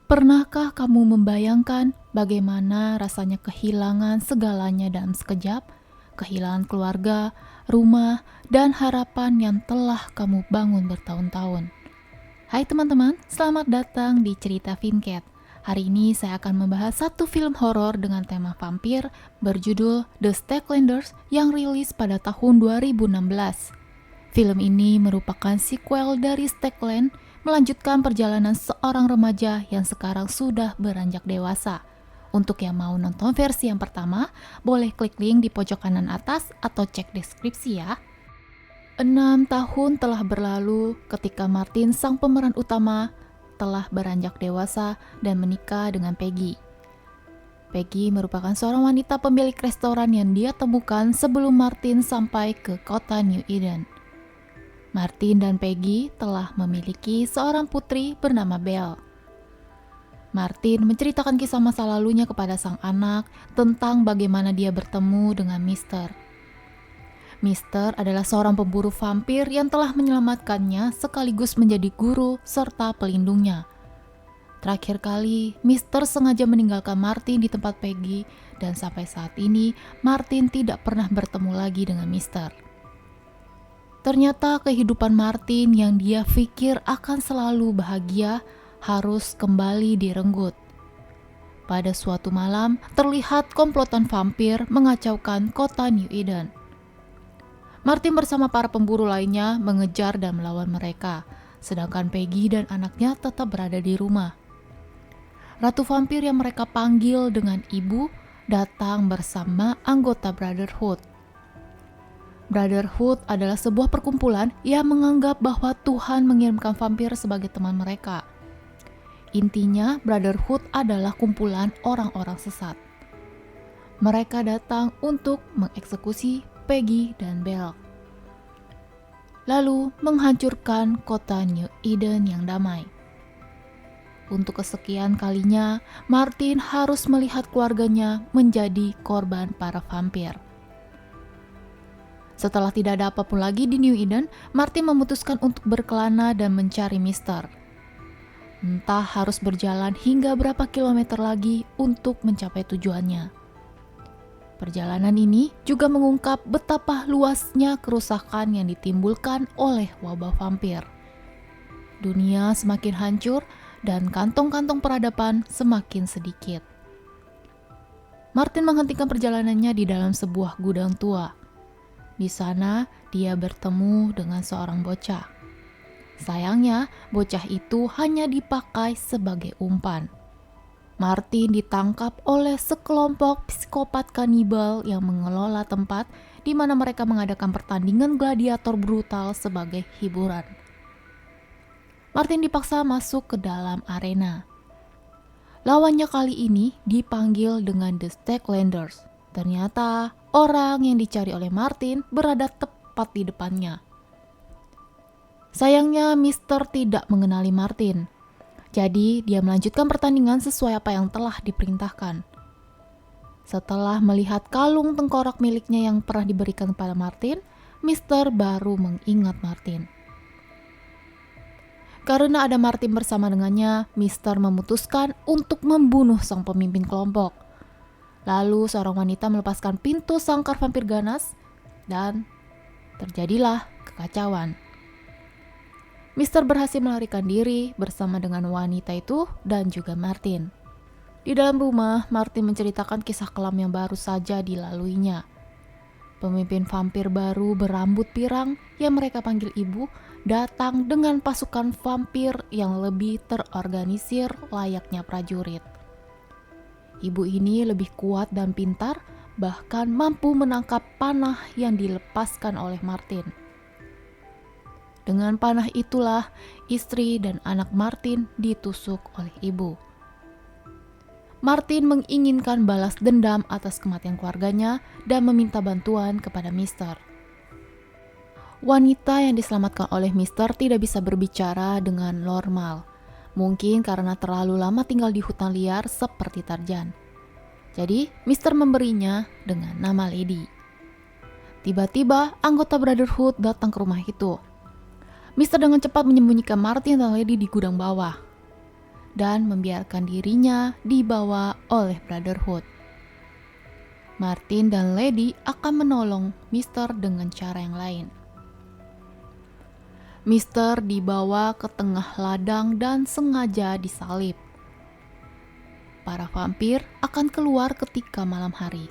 Pernahkah kamu membayangkan bagaimana rasanya kehilangan segalanya dalam sekejap? Kehilangan keluarga, rumah, dan harapan yang telah kamu bangun bertahun-tahun. Hai teman-teman, selamat datang di Cerita Vincat. Hari ini saya akan membahas satu film horor dengan tema vampir berjudul The Stacklanders yang rilis pada tahun 2016. Film ini merupakan sequel dari Stackland, melanjutkan perjalanan seorang remaja yang sekarang sudah beranjak dewasa. Untuk yang mau nonton versi yang pertama, boleh klik link di pojok kanan atas atau cek deskripsi ya. 6 tahun telah berlalu ketika Martin, sang pemeran utama, telah beranjak dewasa dan menikah dengan Peggy. Peggy merupakan seorang wanita pemilik restoran yang dia temukan sebelum Martin sampai ke kota New Eden. Martin dan Peggy telah memiliki seorang putri bernama Belle. Martin menceritakan kisah masa lalunya kepada sang anak tentang bagaimana dia bertemu dengan Mister. Mister adalah seorang pemburu vampir yang telah menyelamatkannya sekaligus menjadi guru serta pelindungnya. Terakhir kali, Mister sengaja meninggalkan Martin di tempat Peggy dan sampai saat ini Martin tidak pernah bertemu lagi dengan Mister. Ternyata kehidupan Martin yang dia pikir akan selalu bahagia harus kembali direnggut. Pada suatu malam, terlihat komplotan vampir mengacaukan kota New Eden. Martin bersama para pemburu lainnya mengejar dan melawan mereka, sedangkan Peggy dan anaknya tetap berada di rumah. Ratu vampir yang mereka panggil dengan ibu datang bersama anggota Brotherhood. Brotherhood adalah sebuah perkumpulan yang menganggap bahwa Tuhan mengirimkan vampir sebagai teman mereka. Intinya, Brotherhood adalah kumpulan orang-orang sesat. Mereka datang untuk mengeksekusi Peggy dan Belle, lalu menghancurkan kota New Eden yang damai. Untuk kesekian kalinya, Martin harus melihat keluarganya menjadi korban para vampir. Setelah tidak ada apapun lagi di New Eden, Martin memutuskan untuk berkelana dan mencari Mister. Entah harus berjalan hingga berapa kilometer lagi untuk mencapai tujuannya. Perjalanan ini juga mengungkap betapa luasnya kerusakan yang ditimbulkan oleh wabah vampir. Dunia semakin hancur dan kantong-kantong peradaban semakin sedikit. Martin menghentikan perjalanannya di dalam sebuah gudang tua. Di sana, dia bertemu dengan seorang bocah. Sayangnya, bocah itu hanya dipakai sebagai umpan. Martin ditangkap oleh sekelompok psikopat kanibal yang mengelola tempat di mana mereka mengadakan pertandingan gladiator brutal sebagai hiburan. Martin dipaksa masuk ke dalam arena. Lawannya kali ini dipanggil dengan The Stacklanders. Ternyata orang yang dicari oleh Martin berada tepat di depannya. Sayangnya Mister tidak mengenali Martin. Jadi dia melanjutkan pertandingan sesuai apa yang telah diperintahkan. Setelah melihat kalung tengkorak miliknya yang pernah diberikan kepada Martin, Mister baru mengingat Martin. Karena ada Martin bersama dengannya, Mister memutuskan untuk membunuh sang pemimpin kelompok. Lalu seorang wanita melepaskan pintu sangkar vampir ganas dan terjadilah kekacauan. Mister berhasil melarikan diri bersama dengan wanita itu dan juga Martin. Di dalam rumah, Martin menceritakan kisah kelam yang baru saja dilaluinya. Pemimpin vampir baru berambut pirang yang mereka panggil ibu datang dengan pasukan vampir yang lebih terorganisir layaknya prajurit. Ibu ini lebih kuat dan pintar, bahkan mampu menangkap panah yang dilepaskan oleh Martin. Dengan panah itulah istri dan anak Martin ditusuk oleh ibu. Martin menginginkan balas dendam atas kematian keluarganya dan meminta bantuan kepada Mister. Wanita yang diselamatkan oleh Mister tidak bisa berbicara dengan normal. Mungkin karena terlalu lama tinggal di hutan liar seperti Tarzan. Jadi, Mister memberinya dengan nama Lady. Tiba-tiba, anggota Brotherhood datang ke rumah itu. Mister dengan cepat menyembunyikan Martin dan Lady di gudang bawah. dan membiarkan dirinya dibawa oleh Brotherhood. Martin dan Lady akan menolong Mister dengan cara yang lain. Mister dibawa ke tengah ladang dan sengaja disalib. Para vampir akan keluar ketika malam hari.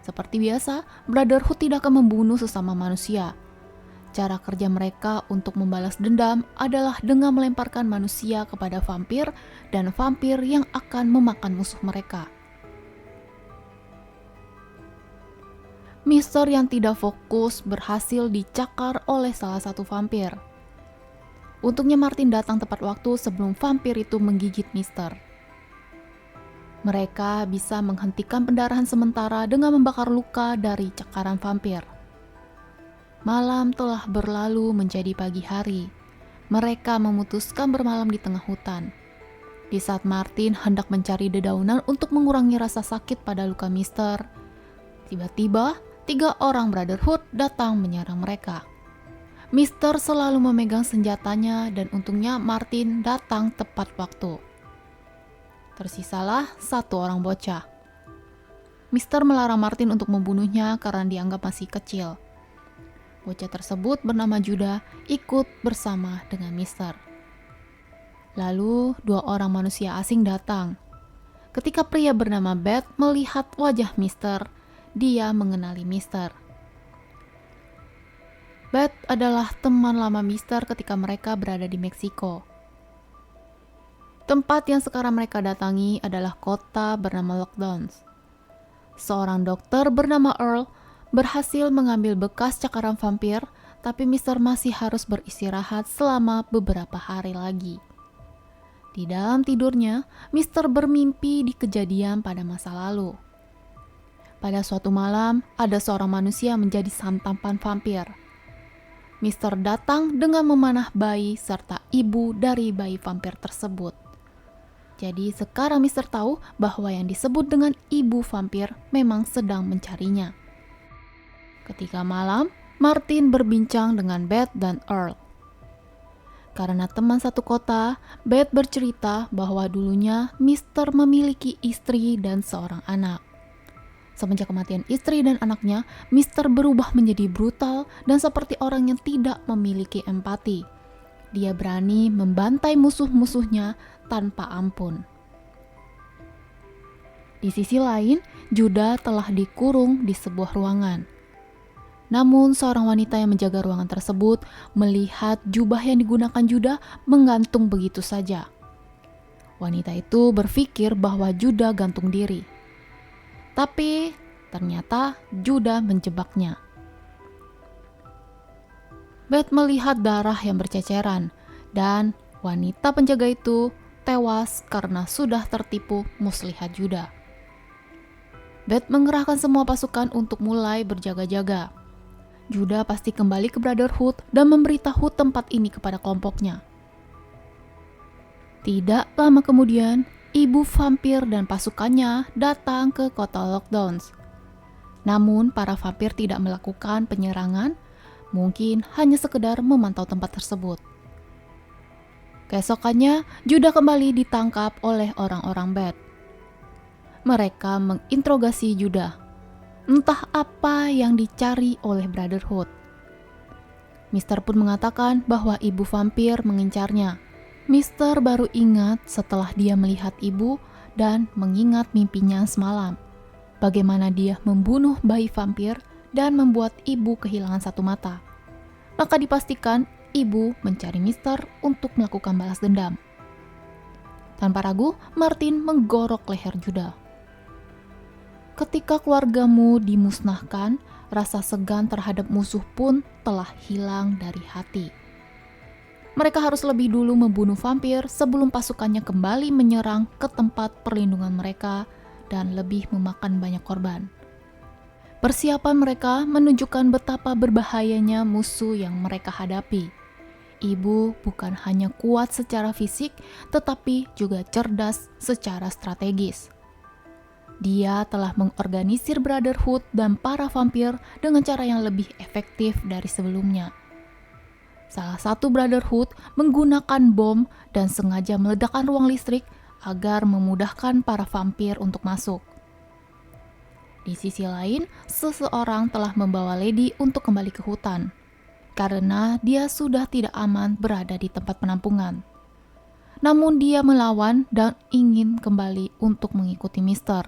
Seperti biasa, Brotherhood tidak akan membunuh sesama manusia. Cara kerja mereka untuk membalas dendam adalah dengan melemparkan manusia kepada vampir dan vampir yang akan memakan musuh mereka. Mister yang tidak fokus berhasil dicakar oleh salah satu vampir. Untungnya Martin datang tepat waktu sebelum vampir itu menggigit Mister. Mereka bisa menghentikan pendarahan sementara dengan membakar luka dari cakaran vampir. Malam telah berlalu menjadi pagi hari. Mereka memutuskan bermalam di tengah hutan. Di saat Martin hendak mencari dedaunan untuk mengurangi rasa sakit pada luka Mister, tiba-tiba 3 orang Brotherhood datang menyerang mereka. Mister selalu memegang senjatanya dan untungnya Martin datang tepat waktu. Tersisalah 1 orang bocah. Mister melarang Martin untuk membunuhnya karena dianggap masih kecil. Bocah tersebut bernama Judah ikut bersama dengan Mister. Lalu 2 orang manusia asing datang. Ketika pria bernama Beth melihat wajah Mister, dia mengenali Mister. Beth adalah teman lama Mister ketika mereka berada di Meksiko. Tempat yang sekarang mereka datangi adalah kota bernama Lockdowns. Seorang dokter bernama Earl berhasil mengambil bekas cakaran vampir, tapi Mister masih harus beristirahat selama beberapa hari lagi. Di dalam tidurnya, Mister bermimpi di kejadian pada masa lalu. Pada suatu malam, ada seorang manusia menjadi santapan vampir. Mister datang dengan memanah bayi serta ibu dari bayi vampir tersebut. Jadi sekarang Mister tahu bahwa yang disebut dengan ibu vampir memang sedang mencarinya. Ketika malam, Martin berbincang dengan Beth dan Earl. Karena teman satu kota, Beth bercerita bahwa dulunya Mister memiliki istri dan seorang anak. Semenjak kematian istri dan anaknya, Mister berubah menjadi brutal dan seperti orang yang tidak memiliki empati. Dia berani membantai musuh-musuhnya tanpa ampun. Di sisi lain, Judah telah dikurung di sebuah ruangan. Namun, seorang wanita yang menjaga ruangan tersebut melihat jubah yang digunakan Judah menggantung begitu saja. Wanita itu berpikir bahwa Judah gantung diri. Tapi ternyata Judah menjebaknya. Beth melihat darah yang berceceran dan wanita penjaga itu tewas karena sudah tertipu muslihat Judah. Beth mengerahkan semua pasukan untuk mulai berjaga-jaga. Judah pasti kembali ke Brotherhood dan memberitahu tempat ini kepada kelompoknya. Tidak lama kemudian, ibu vampir dan pasukannya datang ke kota Lockdowns. Namun para vampir tidak melakukan penyerangan, mungkin hanya sekedar memantau tempat tersebut. Keesokannya, Judah kembali ditangkap oleh orang-orang Beth. Mereka menginterogasi Judah. Entah apa yang dicari oleh Brotherhood. Mister pun mengatakan bahwa ibu vampir mengincarnya. Mister baru ingat setelah dia melihat ibu dan mengingat mimpinya semalam. Bagaimana dia membunuh bayi vampir dan membuat ibu kehilangan satu mata. Maka dipastikan ibu mencari Mister untuk melakukan balas dendam. Tanpa ragu, Martin menggorok leher Judah. Ketika keluargamu dimusnahkan, rasa segan terhadap musuh pun telah hilang dari hati. Mereka harus lebih dulu membunuh vampir sebelum pasukannya kembali menyerang ke tempat perlindungan mereka dan lebih memakan banyak korban. Persiapan mereka menunjukkan betapa berbahayanya musuh yang mereka hadapi. Ibu bukan hanya kuat secara fisik, tetapi juga cerdas secara strategis. Dia telah mengorganisir Brotherhood dan para vampir dengan cara yang lebih efektif dari sebelumnya. Salah satu Brotherhood menggunakan bom dan sengaja meledakkan ruang listrik agar memudahkan para vampir untuk masuk. Di sisi lain, seseorang telah membawa Lady untuk kembali ke hutan, karena dia sudah tidak aman berada di tempat penampungan. Namun dia melawan dan ingin kembali untuk mengikuti Mister.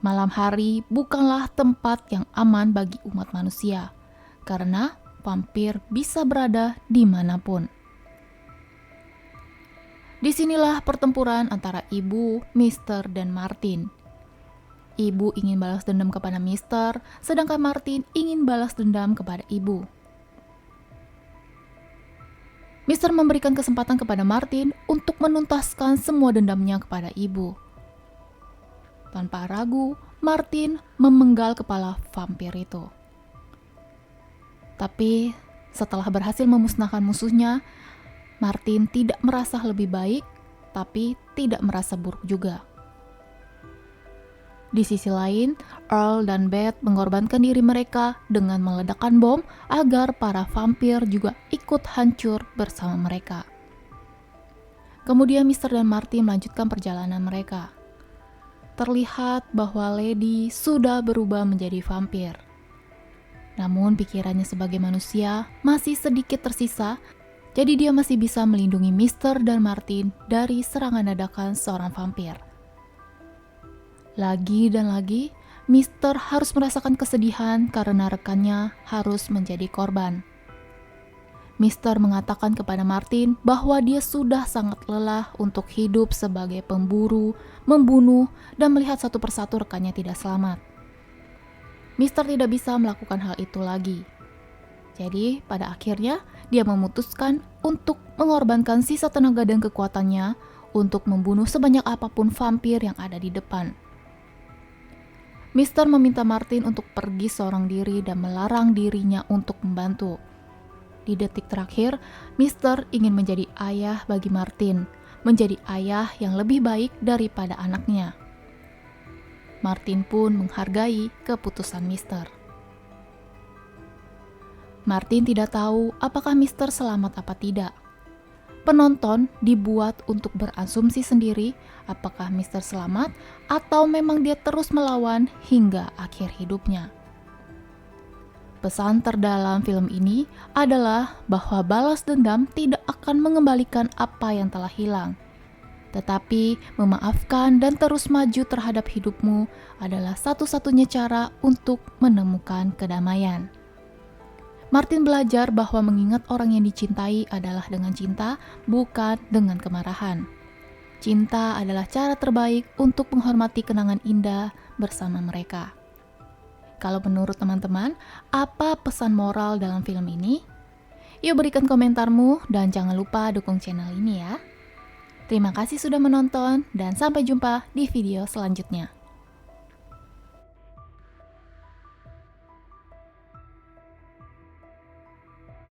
Malam hari bukanlah tempat yang aman bagi umat manusia, karena vampir bisa berada dimanapun. Disinilah pertempuran antara Ibu, Mister, dan Martin. Ibu ingin balas dendam kepada Mister, sedangkan Martin ingin balas dendam kepada Ibu. Mister memberikan kesempatan kepada Martin untuk menuntaskan semua dendamnya kepada Ibu. Tanpa ragu, Martin memenggal kepala vampir itu. Tapi setelah berhasil memusnahkan musuhnya, Martin tidak merasa lebih baik, tapi tidak merasa buruk juga. Di sisi lain, Earl dan Beth mengorbankan diri mereka dengan meledakkan bom agar para vampir juga ikut hancur bersama mereka. Kemudian Mister dan Martin melanjutkan perjalanan mereka. Terlihat bahwa Lady sudah berubah menjadi vampir. Namun pikirannya sebagai manusia masih sedikit tersisa, jadi dia masih bisa melindungi Mister dan Martin dari serangan dadakan seorang vampir. Lagi dan lagi, Mister harus merasakan kesedihan karena rekannya harus menjadi korban. Mister mengatakan kepada Martin bahwa dia sudah sangat lelah untuk hidup sebagai pemburu, membunuh, dan melihat satu persatu rekannya tidak selamat. Mister tidak bisa melakukan hal itu lagi. Jadi, pada akhirnya dia memutuskan untuk mengorbankan sisa tenaga dan kekuatannya untuk membunuh sebanyak apapun vampir yang ada di depan. Mister meminta Martin untuk pergi seorang diri dan melarang dirinya untuk membantu. Di detik terakhir, Mister ingin menjadi ayah bagi Martin, menjadi ayah yang lebih baik daripada anaknya. Martin pun menghargai keputusan Mister. Martin tidak tahu apakah Mister selamat apa tidak. Penonton dibuat untuk berasumsi sendiri apakah Mister selamat atau memang dia terus melawan hingga akhir hidupnya. Pesan terdalam film ini adalah bahwa balas dendam tidak akan mengembalikan apa yang telah hilang. Tetapi memaafkan dan terus maju terhadap hidupmu adalah satu-satunya cara untuk menemukan kedamaian. Martin belajar bahwa mengingat orang yang dicintai adalah dengan cinta, bukan dengan kemarahan. Cinta adalah cara terbaik untuk menghormati kenangan indah bersama mereka. Kalau menurut teman-teman, apa pesan moral dalam film ini? Yuk berikan komentarmu dan jangan lupa dukung channel ini ya. Terima kasih sudah menonton dan sampai jumpa di video selanjutnya.